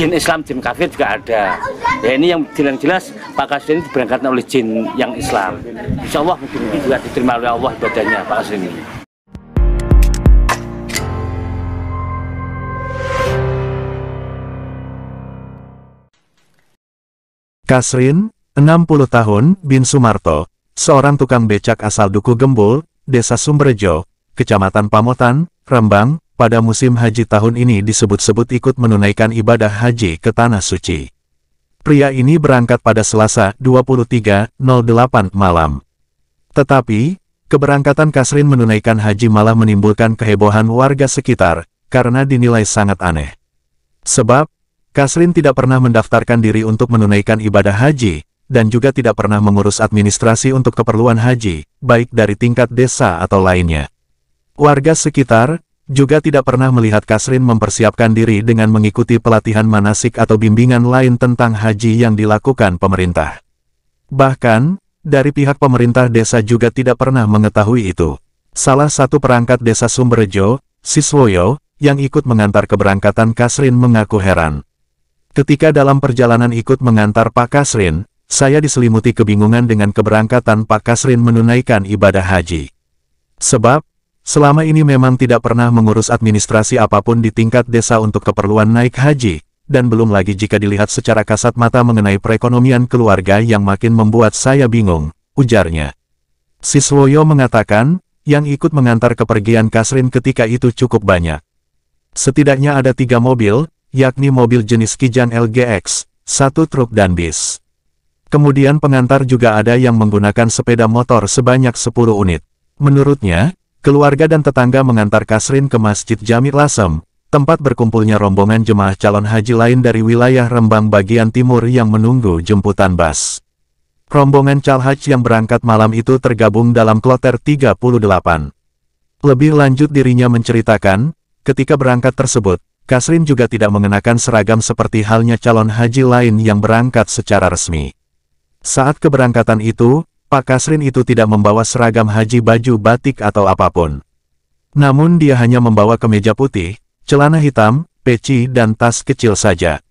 jin Islam, jin kafir juga ada. Ya ini yang jelas Pak Kasrin ini diberangkatkan oleh jin yang Islam. Insya Allah mungkin juga diterima oleh Allah ibadahnya Pak Kasrin ini. Kasrin, 60 tahun, bin Sumarto, seorang tukang becak asal Duku Gembul, Desa Sumberjo, Kecamatan Pamotan, Rembang, pada musim haji tahun ini disebut-sebut ikut menunaikan ibadah haji ke Tanah Suci. Pria ini berangkat pada Selasa 23.08 malam. Tetapi, keberangkatan Kasrin menunaikan haji malah menimbulkan kehebohan warga sekitar, karena dinilai sangat aneh. Sebab, Kasrin tidak pernah mendaftarkan diri untuk menunaikan ibadah haji, dan juga tidak pernah mengurus administrasi untuk keperluan haji, baik dari tingkat desa atau lainnya. Warga sekitar juga tidak pernah melihat Kasrin mempersiapkan diri dengan mengikuti pelatihan manasik atau bimbingan lain tentang haji yang dilakukan pemerintah. Bahkan, dari pihak pemerintah desa juga tidak pernah mengetahui itu. Salah satu perangkat desa Sumberjo, Siswoyo, yang ikut mengantar keberangkatan Kasrin mengaku heran. Ketika dalam perjalanan ikut mengantar Pak Kasrin, saya diselimuti kebingungan dengan keberangkatan Pak Kasrin menunaikan ibadah haji. Sebab, selama ini memang tidak pernah mengurus administrasi apapun di tingkat desa untuk keperluan naik haji, dan belum lagi jika dilihat secara kasat mata mengenai perekonomian keluarga yang makin membuat saya bingung, ujarnya. Siswoyo mengatakan, yang ikut mengantar kepergian Kasrin ketika itu cukup banyak. Setidaknya ada 3 mobil, yakni mobil jenis Kijang LGX, 1 truk dan bis. Kemudian pengantar juga ada yang menggunakan sepeda motor sebanyak 10 unit. Menurutnya, keluarga dan tetangga mengantar Kasrin ke Masjid Jami Lasem, tempat berkumpulnya rombongan jemaah calon haji lain dari wilayah Rembang bagian timur yang menunggu jemputan bas. Rombongan calhaj yang berangkat malam itu tergabung dalam kloter 38. Lebih lanjut dirinya menceritakan, ketika berangkat tersebut, Kasrin juga tidak mengenakan seragam seperti halnya calon haji lain yang berangkat secara resmi. Saat keberangkatan itu, Pak Kasrin itu tidak membawa seragam haji baju batik atau apapun. Namun dia hanya membawa kemeja putih, celana hitam, peci dan tas kecil saja.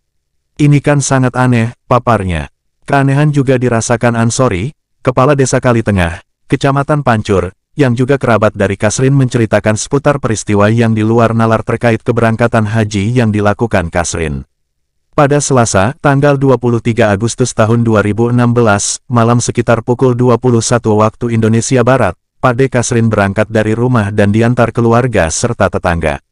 Ini kan sangat aneh, paparnya. Keanehan juga dirasakan Ansori, kepala desa Kalitengah, Kecamatan Pancur, yang juga kerabat dari Kasrin menceritakan seputar peristiwa yang di luar nalar terkait keberangkatan haji yang dilakukan Kasrin. Pada Selasa, tanggal 23 Agustus tahun 2016, malam sekitar pukul 21 waktu Indonesia Barat, Pade Kasrin berangkat dari rumah dan diantar keluarga serta tetangga.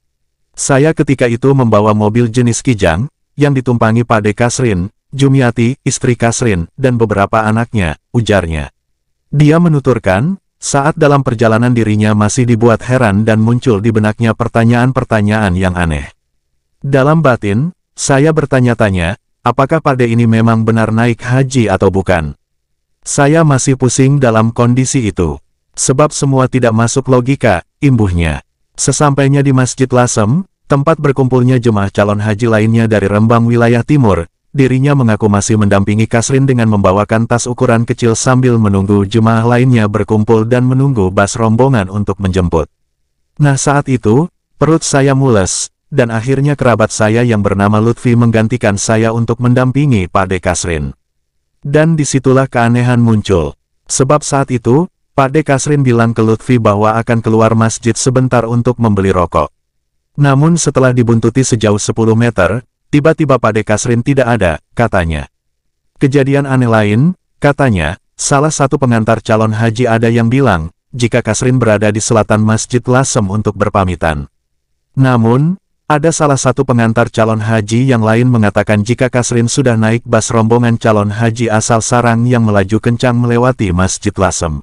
Saya ketika itu membawa mobil jenis Kijang, yang ditumpangi Pade Kasrin, Jumiati, istri Kasrin, dan beberapa anaknya, ujarnya. Dia menuturkan, saat dalam perjalanan dirinya masih dibuat heran dan muncul di benaknya pertanyaan-pertanyaan yang aneh. Dalam batin, saya bertanya-tanya, apakah Pade ini memang benar naik haji atau bukan? Saya masih pusing dalam kondisi itu. Sebab semua tidak masuk logika, imbuhnya. Sesampainya di Masjid Lasem, tempat berkumpulnya jemaah calon haji lainnya dari Rembang wilayah timur, dirinya mengaku masih mendampingi Kasrin dengan membawakan tas ukuran kecil sambil menunggu jemaah lainnya berkumpul dan menunggu bas rombongan untuk menjemput. Nah saat itu, perut saya mules, dan akhirnya kerabat saya yang bernama Lutfi menggantikan saya untuk mendampingi Pade Kasrin. Dan disitulah keanehan muncul. Sebab saat itu, Pade Kasrin bilang ke Lutfi bahwa akan keluar masjid sebentar untuk membeli rokok. Namun setelah dibuntuti sejauh 10 meter, tiba-tiba Pade Kasrin tidak ada, katanya. Kejadian aneh lain, katanya, salah satu pengantar calon haji ada yang bilang, jika Kasrin berada di selatan Masjid Lasem untuk berpamitan. Namun, ada salah satu pengantar calon haji yang lain mengatakan jika Kasrin sudah naik bas rombongan calon haji asal Sarang yang melaju kencang melewati Masjid Lasem.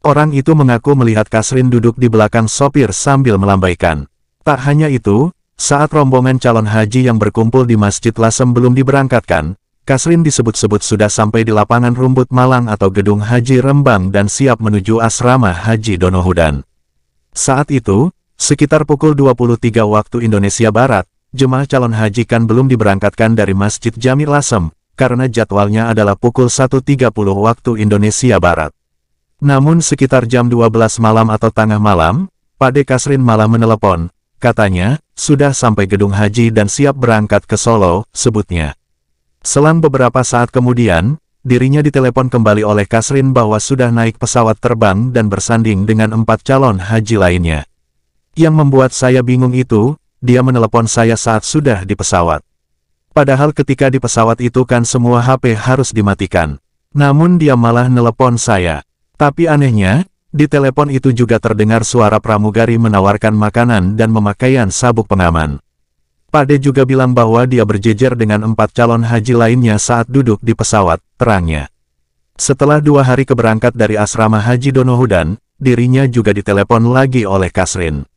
Orang itu mengaku melihat Kasrin duduk di belakang sopir sambil melambaikan. Tak hanya itu, saat rombongan calon haji yang berkumpul di Masjid Lasem belum diberangkatkan, Kasrin disebut-sebut sudah sampai di lapangan rumput Malang atau gedung haji Rembang dan siap menuju asrama haji Donohudan. Saat itu, sekitar pukul 23 waktu Indonesia Barat, jemaah calon haji kan belum diberangkatkan dari Masjid Jami Lasem, karena jadwalnya adalah pukul 1.30 waktu Indonesia Barat. Namun sekitar jam 12 malam atau tengah malam, Pade Kasrin malah menelepon, katanya, sudah sampai gedung haji dan siap berangkat ke Solo, sebutnya. Selang beberapa saat kemudian, dirinya ditelepon kembali oleh Kasrin bahwa sudah naik pesawat terbang dan bersanding dengan 4 calon haji lainnya. Yang membuat saya bingung itu, dia menelepon saya saat sudah di pesawat. Padahal ketika di pesawat itu kan semua HP harus dimatikan. Namun dia malah nelepon saya. Tapi anehnya, di telepon itu juga terdengar suara pramugari menawarkan makanan dan pemakaian sabuk pengaman. Pade juga bilang bahwa dia berjejer dengan 4 calon haji lainnya saat duduk di pesawat, terangnya. Setelah 2 hari keberangkat dari asrama Haji Donohudan, dirinya juga ditelepon lagi oleh Kasrin.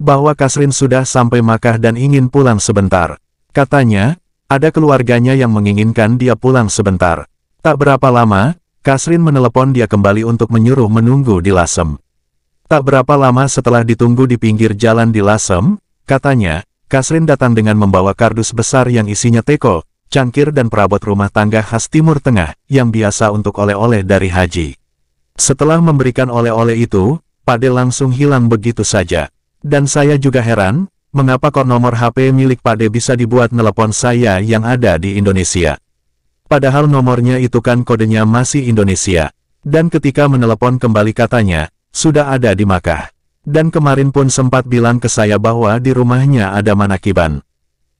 Bahwa Kasrin sudah sampai Makkah dan ingin pulang sebentar. Katanya, ada keluarganya yang menginginkan dia pulang sebentar. Tak berapa lama, Kasrin menelepon dia kembali untuk menyuruh menunggu di Lasem. Tak berapa lama setelah ditunggu di pinggir jalan di Lasem, katanya, Kasrin datang dengan membawa kardus besar yang isinya teko, cangkir dan perabot rumah tangga khas Timur Tengah, yang biasa untuk oleh-oleh dari haji. Setelah memberikan oleh-oleh itu, Pade langsung hilang begitu saja. Dan saya juga heran, mengapa kok nomor HP milik Pade bisa dibuat nelepon saya yang ada di Indonesia. Padahal nomornya itu kan kodenya masih Indonesia. Dan ketika menelepon kembali katanya, sudah ada di Makkah. Dan kemarin pun sempat bilang ke saya bahwa di rumahnya ada manakiban.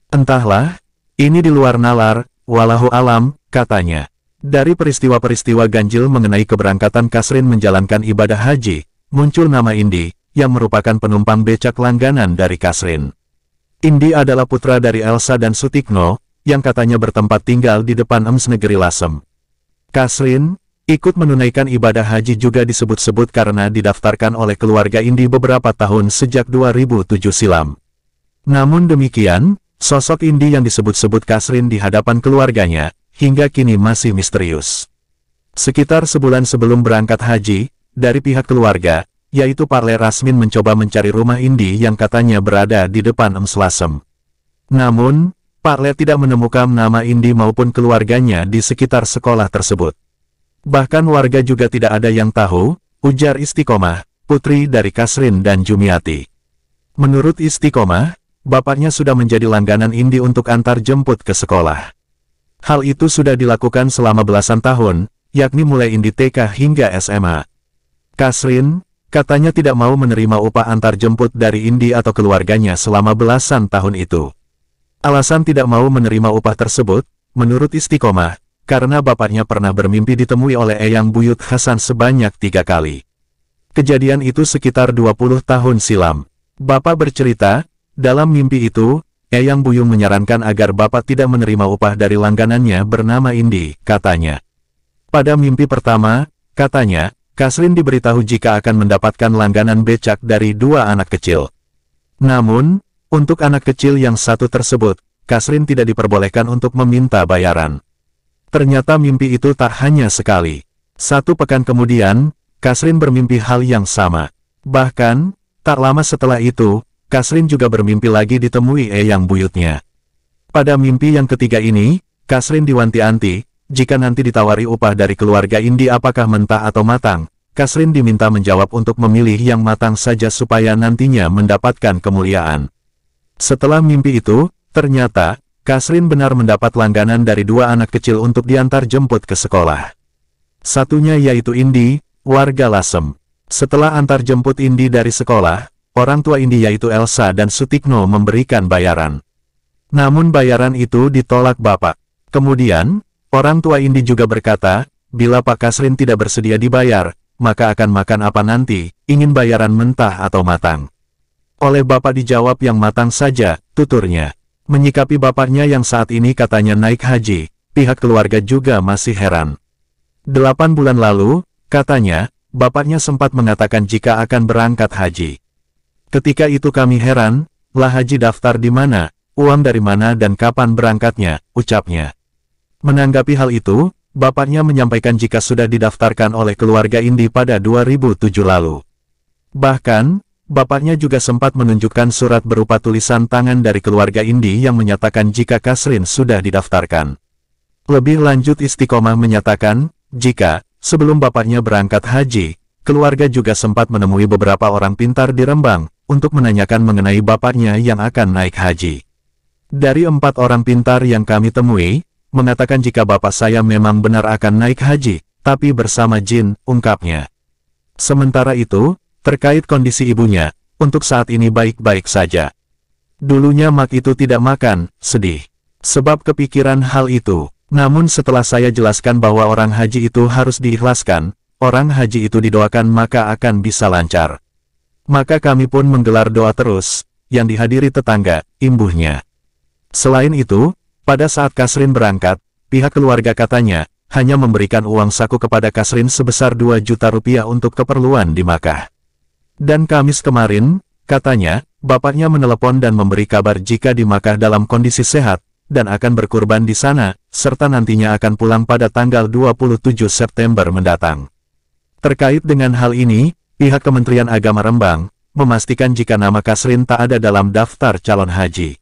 Entahlah, ini di luar nalar, walahu alam, katanya. Dari peristiwa-peristiwa ganjil mengenai keberangkatan Kasrin menjalankan ibadah haji, muncul nama Indi, yang merupakan penumpang becak langganan dari Kasrin. Indi adalah putra dari Elsa dan Sutikno, yang katanya bertempat tinggal di depan Ems negeri Lasem. Kasrin, ikut menunaikan ibadah haji juga disebut-sebut karena didaftarkan oleh keluarga Indi beberapa tahun sejak 2007 silam. Namun demikian, sosok Indi yang disebut-sebut Kasrin di hadapan keluarganya, hingga kini masih misterius. Sekitar sebulan sebelum berangkat haji, dari pihak keluarga, yaitu Parle Rasmin mencoba mencari rumah Indi yang katanya berada di depan Ems Lasem. Namun, Parle tidak menemukan nama Indi maupun keluarganya di sekitar sekolah tersebut. Bahkan warga juga tidak ada yang tahu, ujar Istiqomah, putri dari Kasrin dan Jumiati. Menurut Istiqomah, bapaknya sudah menjadi langganan Indi untuk antar jemput ke sekolah. Hal itu sudah dilakukan selama belasan tahun, yakni mulai Indi TK hingga SMA. Kasrin, katanya tidak mau menerima upah antar jemput dari Indi atau keluarganya selama belasan tahun itu. Alasan tidak mau menerima upah tersebut, menurut Istiqomah, karena bapaknya pernah bermimpi ditemui oleh Eyang Buyut Hasan sebanyak 3 kali. Kejadian itu sekitar 20 tahun silam. Bapak bercerita, dalam mimpi itu, Eyang Buyung menyarankan agar bapak tidak menerima upah dari langganannya bernama Indi, katanya. Pada mimpi pertama, katanya, Kasrin diberitahu jika akan mendapatkan langganan becak dari 2 anak kecil. Namun, untuk anak kecil yang satu tersebut, Kasrin tidak diperbolehkan untuk meminta bayaran. Ternyata mimpi itu tak hanya sekali. 1 pekan kemudian, Kasrin bermimpi hal yang sama. Bahkan, tak lama setelah itu, Kasrin juga bermimpi lagi ditemui Eyang Buyutnya. Pada mimpi yang ketiga ini, Kasrin diwanti-wanti, jika nanti ditawari upah dari keluarga Indi apakah mentah atau matang, Kasrin diminta menjawab untuk memilih yang matang saja supaya nantinya mendapatkan kemuliaan. Setelah mimpi itu, ternyata, Kasrin benar mendapat langganan dari 2 anak kecil untuk diantar jemput ke sekolah. Satunya yaitu Indi, warga Lasem. Setelah antar jemput Indi dari sekolah, orang tua Indi yaitu Elsa dan Sutikno memberikan bayaran. Namun bayaran itu ditolak bapak. Kemudian, orang tua Indi juga berkata, bila Pak Kasrin tidak bersedia dibayar, maka akan makan apa nanti, ingin bayaran mentah atau matang. Oleh bapak dijawab yang matang saja, tuturnya. Menyikapi bapaknya yang saat ini katanya naik haji, pihak keluarga juga masih heran. 8 bulan lalu, katanya, bapaknya sempat mengatakan jika akan berangkat haji. Ketika itu kami heran, lah haji daftar di mana, uang dari mana dan kapan berangkatnya, ucapnya. Menanggapi hal itu, bapaknya menyampaikan jika sudah didaftarkan oleh keluarga Indi pada 2007 lalu. Bahkan, bapaknya juga sempat menunjukkan surat berupa tulisan tangan dari keluarga Indi yang menyatakan jika Kasrin sudah didaftarkan. Lebih lanjut Istiqomah menyatakan, jika, sebelum bapaknya berangkat haji, keluarga juga sempat menemui beberapa orang pintar di Rembang, untuk menanyakan mengenai bapaknya yang akan naik haji. Dari 4 orang pintar yang kami temui, mengatakan jika bapak saya memang benar akan naik haji, tapi bersama jin, ungkapnya. Sementara itu, terkait kondisi ibunya, untuk saat ini baik-baik saja. Dulunya Mak itu tidak makan, sedih. Sebab kepikiran hal itu. Namun setelah saya jelaskan bahwa orang haji itu harus diikhlaskan, orang haji itu didoakan maka akan bisa lancar. Maka kami pun menggelar doa terus, yang dihadiri tetangga, imbuhnya. Selain itu, pada saat Kasrin berangkat, pihak keluarga katanya, hanya memberikan uang saku kepada Kasrin sebesar 2 juta rupiah untuk keperluan di Makkah. Dan Kamis kemarin, katanya, bapaknya menelepon dan memberi kabar jika di Makkah dalam kondisi sehat, dan akan berkurban di sana, serta nantinya akan pulang pada tanggal 27 September mendatang. Terkait dengan hal ini, pihak Kementerian Agama Rembang, memastikan jika nama Kasrin tak ada dalam daftar calon haji.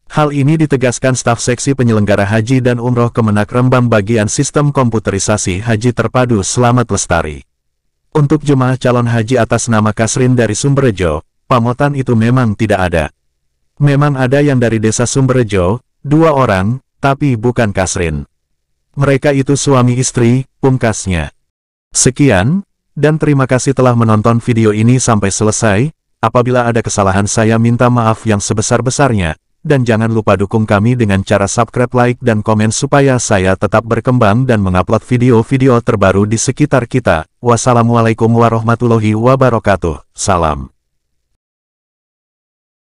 Hal ini ditegaskan staf seksi penyelenggara haji dan umroh Kemenak Rembang bagian sistem komputerisasi haji terpadu Selamat Lestari. Untuk jemaah calon haji atas nama Kasrin dari Sumberjo, Pamotan itu memang tidak ada. Memang ada yang dari desa Sumberjo, 2 orang, tapi bukan Kasrin. Mereka itu suami istri, pungkasnya. Sekian, dan terima kasih telah menonton video ini sampai selesai. Apabila ada kesalahan saya minta maaf yang sebesar-besarnya, dan jangan lupa dukung kami dengan cara subscribe, like, dan komen supaya saya tetap berkembang dan mengupload video-video terbaru di sekitar kita. Wassalamualaikum warahmatullahi wabarakatuh. Salam.